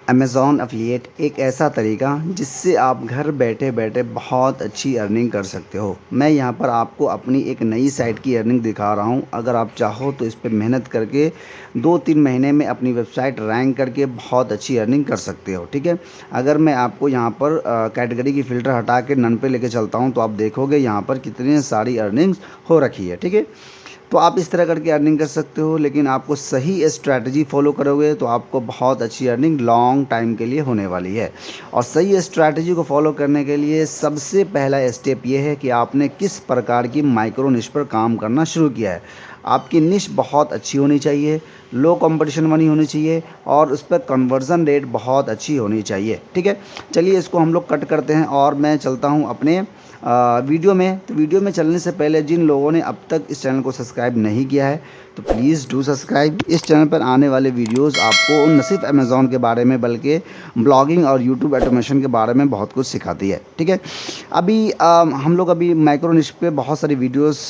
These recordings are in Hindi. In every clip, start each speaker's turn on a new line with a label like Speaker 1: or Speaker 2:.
Speaker 1: अमेज़ॉन एफ़िलिएट एक ऐसा तरीका जिससे आप घर बैठे बैठे बहुत अच्छी अर्निंग कर सकते हो। मैं यहाँ पर आपको अपनी एक नई साइट की अर्निंग दिखा रहा हूँ। अगर आप चाहो तो इस पे मेहनत करके 2-3 महीने में अपनी वेबसाइट रैंक करके बहुत अच्छी अर्निंग कर सकते हो, ठीक है। अगर मैं आपको यहाँ पर कैटेगरी की फ़िल्टर हटा के नन पे लेके चलता हूँ तो आप देखोगे यहाँ पर कितनी सारी अर्निंग्स हो रखी है, ठीक है। तो आप इस तरह करके अर्निंग कर सकते हो, लेकिन आपको सही स्ट्रैटेजी फॉलो करोगे तो आपको बहुत अच्छी अर्निंग लॉन्ग टाइम के लिए होने वाली है। और सही स्ट्रैटेजी को फॉलो करने के लिए सबसे पहला स्टेप ये है कि आपने किस प्रकार की माइक्रो निश पर काम करना शुरू किया है। आपकी निश बहुत अच्छी होनी चाहिए, लो कंपटीशन वाली होनी चाहिए और उस पर कन्वर्जन रेट बहुत अच्छी होनी चाहिए, ठीक है। चलिए इसको हम लोग कट करते हैं और मैं चलता हूँ अपने वीडियो में। तो वीडियो में चलने से पहले जिन लोगों ने अब तक इस चैनल को सब्सक्राइब नहीं किया है तो प्लीज़ डू सब्सक्राइब। इस चैनल पर आने वाले वीडियोस आपको न सिर्फ अमेज़ॉन के बारे में बल्कि ब्लॉगिंग और यूट्यूब ऑटोमेशन के बारे में बहुत कुछ सिखाती है, ठीक है। अभी हम लोग अभी माइक्रो निश पे बहुत सारी वीडियोस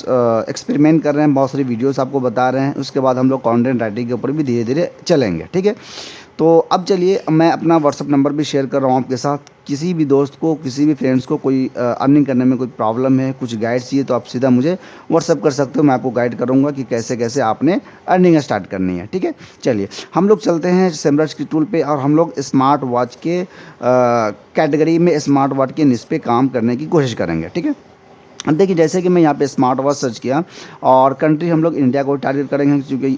Speaker 1: एक्सपेरिमेंट कर रहे हैं, बहुत सारी वीडियोस आपको बता रहे हैं। उसके बाद हम लोग कंटेंट राइटिंग के ऊपर भी धीरे धीरे चलेंगे, ठीक है। तो अब चलिए मैं अपना व्हाट्सअप नंबर भी शेयर कर रहा हूँ आपके साथ। किसी भी दोस्त को, किसी भी फ्रेंड्स को कोई अर्निंग करने में कोई प्रॉब्लम है, कुछ गाइड चाहिए तो आप सीधा मुझे व्हाट्सअप कर सकते हो। मैं आपको गाइड करूँगा कि कैसे कैसे आपने अर्निंग स्टार्ट करनी है, ठीक है। चलिए हम लोग चलते हैं सेमरज की टूल पे और हम लोग स्मार्ट वॉच के कैटेगरी में स्मार्ट वॉच के निश पे काम करने की कोशिश करेंगे, ठीक है। अब देखिए जैसे कि मैं यहाँ पे स्मार्ट वॉच सर्च किया और कंट्री हम लोग इंडिया को टारगेट करेंगे, क्योंकि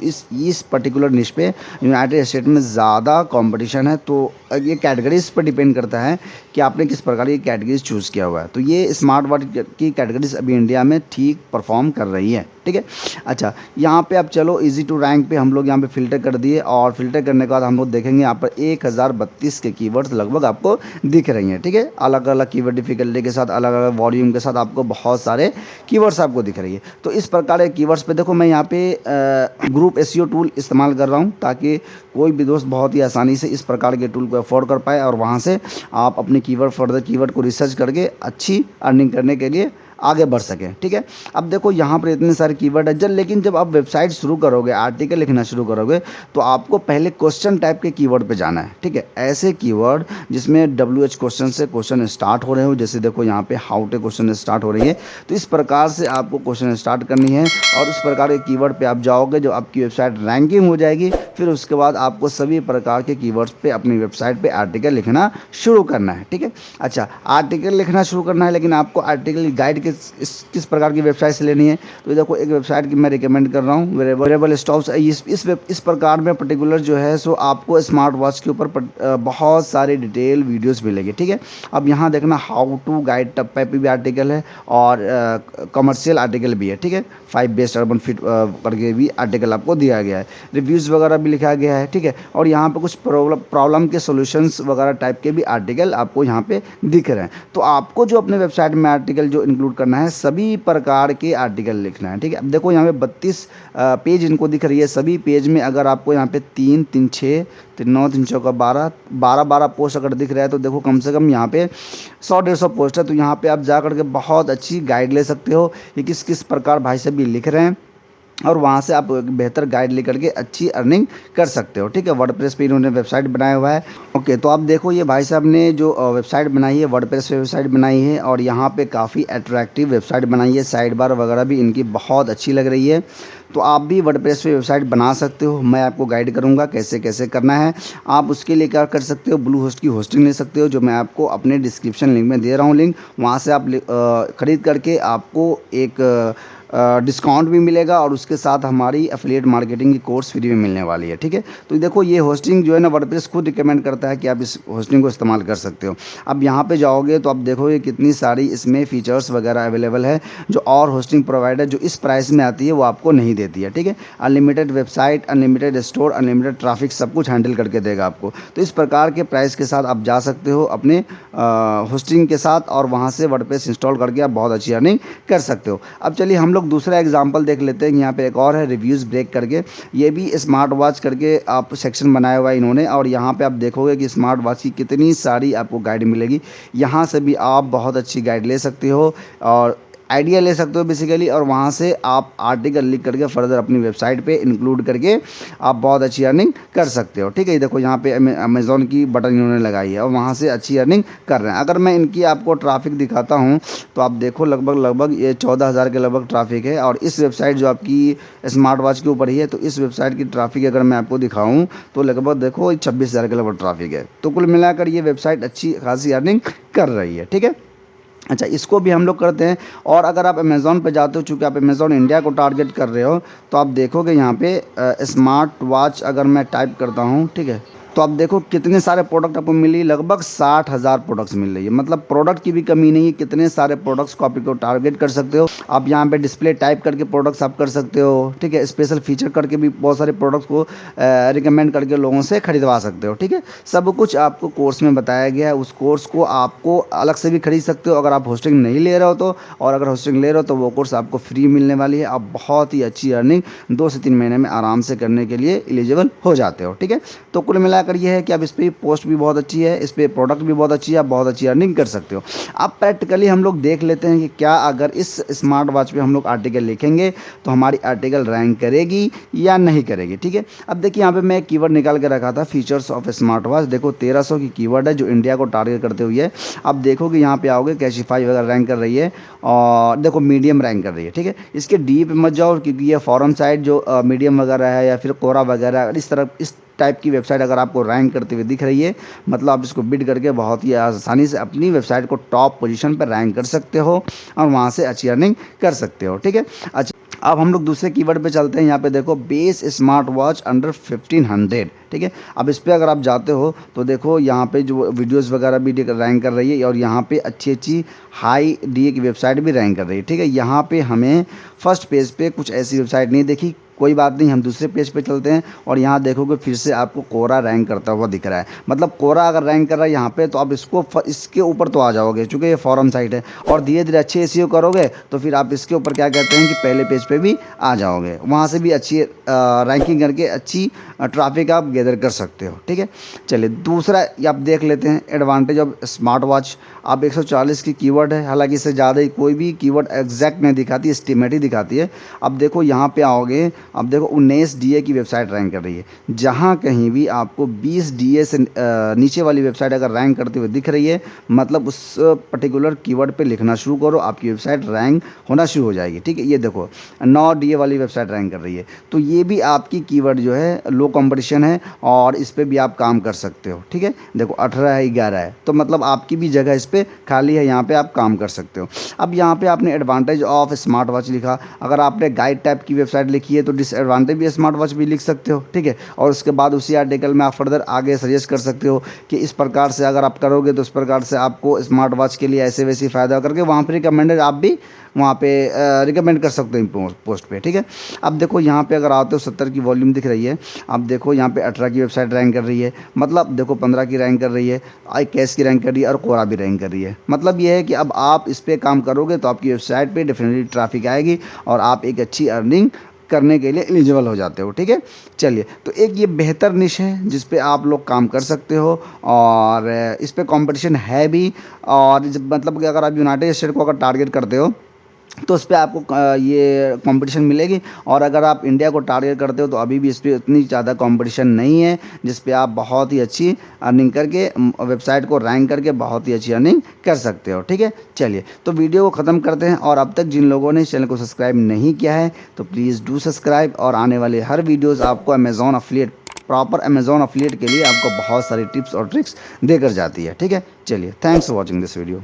Speaker 1: इस पर्टिकुलर निश पे यूनाइटेड स्टेट में ज़्यादा कंपटीशन है। तो ये कैटेगरीज पर डिपेंड करता है कि आपने किस प्रकार की कैटेगरीज चूज़ किया हुआ है। तो ये स्मार्ट वॉच की कैटेगरीज अभी इंडिया में ठीक परफॉर्म कर रही है, ठीक है। अच्छा, यहाँ पे अब चलो इजी टू रैंक पे हम लोग यहाँ पे फ़िल्टर कर दिए और फिल्टर करने के बाद हम लोग देखेंगे यहाँ पर 1032 के कीवर्ड्स लगभग आपको दिख रही हैं, ठीक है। अलग अलग कीवर्ड डिफिकल्टी के साथ, अलग अलग वॉल्यूम के साथ आपको बहुत सारे कीवर्ड्स आपको दिख रही है। तो इस प्रकार के कीवर्ड्स पे देखो मैं यहाँ पे ग्रुप एसईओ टूल इस्तेमाल कर रहा हूँ ताकि कोई भी दोस्त बहुत ही आसानी से इस प्रकार के टूल को अफोर्ड कर पाए और वहाँ से आप अपने फर्दर कीवर्ड को रिसर्च करके अच्छी अर्निंग करने के लिए आगे बढ़ सकें, ठीक है। अब देखो यहाँ पर इतने सारे कीवर्ड है लेकिन जब आप वेबसाइट शुरू करोगे, आर्टिकल लिखना शुरू करोगे तो आपको पहले क्वेश्चन टाइप के कीवर्ड पे जाना है, ठीक है। ऐसे कीवर्ड जिसमें WH क्वेश्चन से क्वेश्चन स्टार्ट हो रहे हो, जैसे देखो यहाँ पे हाउ टू क्वेश्चन स्टार्ट हो रही है। तो इस प्रकार से आपको क्वेश्चन स्टार्ट करनी है और उस प्रकार के कीवर्ड पे आप जाओगे, जो आपकी वेबसाइट रैंकिंग हो जाएगी। फिर उसके बाद आपको सभी प्रकार के कीवर्ड्स पे अपनी वेबसाइट पे आर्टिकल लिखना शुरू करना है, ठीक है। अच्छा, आर्टिकल लिखना शुरू करना है, लेकिन आपको आर्टिकल गाइड किस प्रकार की वेबसाइट से लेनी है। तो देखो एक वेबसाइट की मैं रिकमेंड कर रहा हूँ, वेरिएबल स्टॉप्स। इस प्रकार में पर्टिकुलर जो है सो आपको स्मार्ट वॉच के ऊपर बहुत सारे डिटेल वीडियोस मिलेंगे, ठीक है। अब यहाँ देखना हाउ टू गाइड टप पे भी आर्टिकल है और कमर्शियल आर्टिकल भी है, ठीक है। 5 बेस्ट अर्बन फिट करके भी आर्टिकल आपको दिया गया है, रिव्यूज़ वगैरह भी लिखा गया है, ठीक है। और यहाँ पे कुछ प्रॉब्लम के सॉल्यूशंस वगैरह टाइप के भी आर्टिकल आपको यहाँ पे दिख रहे हैं। तो आपको जो अपने वेबसाइट में आर्टिकल जो इंक्लूड करना है, सभी प्रकार के आर्टिकल लिखना है, ठीक है। अब देखो यहाँ पे 32 पेज इनको दिख रही है। सभी पेज में अगर आपको यहाँ पे 3 3 6 3 9 3 चौका 12 पोस्ट अगर दिख रहा है तो देखो कम से कम यहाँ पे 100-150 पोस्ट है। तो यहाँ पे आप जा करके बहुत अच्छी गाइड ले सकते हो कि किस किस प्रकार भाई साहब भी लिख रहे हैं और वहाँ से आप बेहतर गाइड लेकर के अच्छी अर्निंग कर सकते हो, ठीक है। वर्डप्रेस पे इन्होंने वेबसाइट बनाया हुआ है। ओके, तो आप देखो ये भाई साहब ने जो वेबसाइट बनाई है, वर्डप्रेस पे वेबसाइट बनाई है और यहाँ पे काफ़ी अट्रैक्टिव वेबसाइट बनाई है। साइड बार वगैरह भी इनकी बहुत अच्छी लग रही है। तो आप भी वर्डप्रेस पे वेबसाइट बना सकते हो। मैं आपको गाइड करूँगा कैसे कैसे करना है। आप उसके लिए क्या कर सकते हो, ब्लू होस्ट की होस्टिंग ले सकते हो, जो मैं आपको अपने डिस्क्रिप्शन लिंक में दे रहा हूँ लिंक। वहाँ से आप ख़रीद करके आपको एक डिस्काउंट भी मिलेगा और उसके साथ हमारी एफिलिएट मार्केटिंग की कोर्स फ्री में मिलने वाली है, ठीक है। तो देखो ये होस्टिंग जो है ना, वर्डप्रेस खुद रिकमेंड करता है कि आप इस होस्टिंग को इस्तेमाल कर सकते हो। अब यहाँ पे जाओगे तो आप देखोगे कितनी सारी इसमें फीचर्स वगैरह अवेलेबल है, जो और होस्टिंग प्रोवाइडर जो इस प्राइस में आती है वो आपको नहीं देती है, ठीक है। Unlimited website, unlimited store, unlimited traffic सब कुछ हैंडल करके देगा आपको। तो इस प्रकार के प्राइस के साथ आप जा सकते हो अपने होस्टिंग के साथ और वहाँ से वर्डप्रेस इंस्टॉल करके आप बहुत अच्छी अर्निंग कर सकते हो। अब चलिए हम लोग दूसरा एग्जांपल देख लेते हैं। यहाँ पे एक और है रिव्यूज़ ब्रेक करके, ये भी स्मार्ट वॉच करके आप सेक्शन बनाया हुआ है इन्होंने और यहाँ पे आप देखोगे कि स्मार्ट वॉच की कितनी सारी आपको गाइड मिलेगी। यहाँ से भी आप बहुत अच्छी गाइड ले सकते हो और आइडिया ले सकते हो बेसिकली, और वहाँ से आप आर्टिकल लिख करके फर्दर अपनी वेबसाइट पे इंक्लूड करके आप बहुत अच्छी अर्निंग कर सकते हो। ठीक है, ये देखो यहाँ पे अमेज़ॉन की बटन इन्होंने लगाई है और वहाँ से अच्छी अर्निंग कर रहे हैं। अगर मैं इनकी आपको ट्रैफिक दिखाता हूँ तो आप देखो लगभग ये 14,000 के लगभग ट्रैफिक है, और इस वेबसाइट जो आपकी स्मार्ट वॉच के ऊपर ही है, तो इस वेबसाइट की ट्रैफिक अगर मैं आपको दिखाऊँ तो लगभग देखो 26,000 के लगभग ट्रैफिक है। तो कुल मिलाकर ये वेबसाइट अच्छी खासी अर्निंग कर रही है। ठीक है, अच्छा, इसको भी हम लोग करते हैं। और अगर आप अमेज़ॉन पे जाते हो, चूँकि आप अमेज़ॉन इंडिया को टारगेट कर रहे हो, तो आप देखोगे यहाँ पे स्मार्ट वॉच अगर मैं टाइप करता हूँ, ठीक है, तो आप देखो कितने सारे प्रोडक्ट आपको मिली, लगभग 60,000 प्रोडक्ट्स मिल रही है। मतलब प्रोडक्ट की भी कमी नहीं है, कितने सारे प्रोडक्ट्स को आप टारगेट कर सकते हो। आप यहाँ पे डिस्प्ले टाइप करके प्रोडक्ट्स आप कर सकते हो। ठीक है, स्पेशल फीचर करके भी बहुत सारे प्रोडक्ट्स को रिकमेंड करके लोगों से खरीदवा सकते हो। ठीक है, सब कुछ आपको कोर्स में बताया गया है। उस कोर्स को आपको अलग से भी खरीद सकते हो अगर आप होस्टिंग नहीं ले रहे हो तो, और अगर होस्टिंग ले रहे हो तो वो कोर्स आपको फ्री मिलने वाली है। आप बहुत ही अच्छी अर्निंग 2 से 3 महीने में आराम से करने के लिए एलिजिबल हो जाते हो। ठीक है, तो कुल मिलाकर ये है कि अब इस पर पोस्ट भी बहुत अच्छी है, इस पर प्रोडक्ट भी बहुत अच्छी है, आप बहुत अच्छी अर्निंग कर सकते हो। अब प्रैक्टिकली हम लोग देख लेते हैं कि क्या अगर इस स्मार्ट वॉच पे हम लोग आर्टिकल लिखेंगे तो हमारी आर्टिकल रैंक करेगी या नहीं करेगी। ठीक है, अब देखिए यहाँ पे मैं कीवर्ड निकाल के रखा था, फीचर्स ऑफ स्मार्ट वॉच। देखो 1300 की कीवर्ड है जो इंडिया को टारगेट करते हुए है। अब देखो कि यहाँ पे आओगे, कैशिफाई वगैरह रैंक कर रही है, और देखो मीडियम रैंक कर रही है। ठीक है, इसके डीप मत जाओ क्योंकि ये फॉरम साइट जो मीडियम वगैरह है या फिर कोरा वगैरह इस तरह इस टाइप की वेबसाइट अगर आपको रैंक करते हुए दिख रही है, मतलब आप इसको बिड करके बहुत ही आसानी से अपनी वेबसाइट को टॉप पोजीशन पर रैंक कर सकते हो और वहाँ से अच्छी अर्निंग कर सकते हो। ठीक है, अच्छा, अब हम लोग दूसरे कीवर्ड पे चलते हैं। यहाँ पे देखो बेस स्मार्ट वॉच अंडर 1500। ठीक है, अब इस पर अगर आप जाते हो तो देखो यहाँ पे जो वीडियोस वगैरह भी रैंक कर रही है, और यहाँ पे अच्छी अच्छी हाई डीए की वेबसाइट भी रैंक कर रही है। ठीक है, यहाँ पे हमें फर्स्ट पेज पे कुछ ऐसी वेबसाइट नहीं देखी, कोई बात नहीं, हम दूसरे पेज पे चलते हैं और यहाँ देखोगे फिर से आपको कोरा रैंक करता हुआ दिख रहा है। मतलब कोरा अगर रैंक कर रहा है यहाँ पे तो आप इसके ऊपर तो आ जाओगे, चूँकि ये फॉरम साइट है, और धीरे धीरे अच्छे एसईओ करोगे तो फिर आप इसके ऊपर क्या कहते हैं कि पहले पेज पे भी आ जाओगे, वहाँ से भी अच्छी रैंकिंग करके अच्छी ट्रैफिक आप गैदर कर सकते हो। ठीक है, चलिए दूसरा आप देख लेते हैं, एडवांटेज ऑफ स्मार्ट वॉच। अब 140 की कीवर्ड है, हालांकि इससे ज़्यादा ही कोई भी कीवर्ड एग्जैक्ट नहीं दिखाती, एस्टिमेट ही दिखाती है। अब देखो यहाँ पे आओगे, अब देखो 19 डीए की वेबसाइट रैंक कर रही है। जहाँ कहीं भी आपको 20 डीए से नीचे वाली वेबसाइट अगर रैंक करते हुए दिख रही है, मतलब उस पर्टिकुलर कीवर्ड पे लिखना शुरू करो, आपकी वेबसाइट रैंक होना शुरू हो जाएगी। ठीक है, ये देखो 9 डीए वाली वेबसाइट रैंक कर रही है, तो ये भी आपकी कीवर्ड जो है लो कंपटीशन है और इस पर भी आप काम कर सकते हो। ठीक है, देखो 18 है, 11 है, तो मतलब आपकी भी जगह इस पर खाली है, यहाँ पे आप काम कर सकते हो। अब यहाँ पे आपने एडवांटेज ऑफ स्मार्ट वॉच लिखा, अगर आपने गाइड टाइप की वेबसाइट लिखी है तो डिसएडवांटेज भी स्मार्ट वॉच भी लिख सकते हो। ठीक है, और उसके बाद उसी आर्टिकल में आप फर्दर आगे सजेस्ट कर सकते हो कि इस प्रकार से अगर आप करोगे तो इस प्रकार से आपको स्मार्ट वॉच के लिए ऐसे वैसे फ़ायदा करके वहाँ पर रिकमेंडेड आप भी वहाँ पे रिकमेंड कर सकते हो पोस्ट पे। ठीक है, अब देखो यहाँ पे अगर आते हो 70 की वॉल्यूम दिख रही है, अब देखो यहाँ पे 18 की वेबसाइट रैंक कर रही है, मतलब देखो 15 की रैंक कर रही है, आई कैश की रैंक कर रही है और कोरा भी रैंक कर रही है। मतलब ये है कि अब आप इस पर काम करोगे तो आपकी वेबसाइट पे डेफिनेटली ट्रैफिक आएगी और आप एक अच्छी अर्निंग करने के लिए एलिजिबल हो जाते हो। ठीक है, चलिए, तो एक ये बेहतर निश है जिस पे आप लोग काम कर सकते हो, और इस पे कंपटीशन है भी, और मतलब कि अगर आप यूनाइटेड स्टेट को अगर टारगेट करते हो तो उस पर आपको ये कंपटीशन मिलेगी, और अगर आप इंडिया को टारगेट करते हो तो अभी भी इस पर उतनी ज़्यादा कंपटीशन नहीं है जिस पे आप बहुत ही अच्छी अर्निंग करके वेबसाइट को रैंक करके बहुत ही अच्छी अर्निंग कर सकते हो। ठीक है, चलिए, तो वीडियो को ख़त्म करते हैं, और अब तक जिन लोगों ने इस चैनल को सब्सक्राइब नहीं किया है तो प्लीज़ डू सब्सक्राइब, और आने वाले हर वीडियोज़ आपको Amazon affiliate, proper Amazon affiliate के लिए आपको बहुत सारी टिप्स और ट्रिक्स देकर जाती है। ठीक है, चलिए, thanks for watching this video.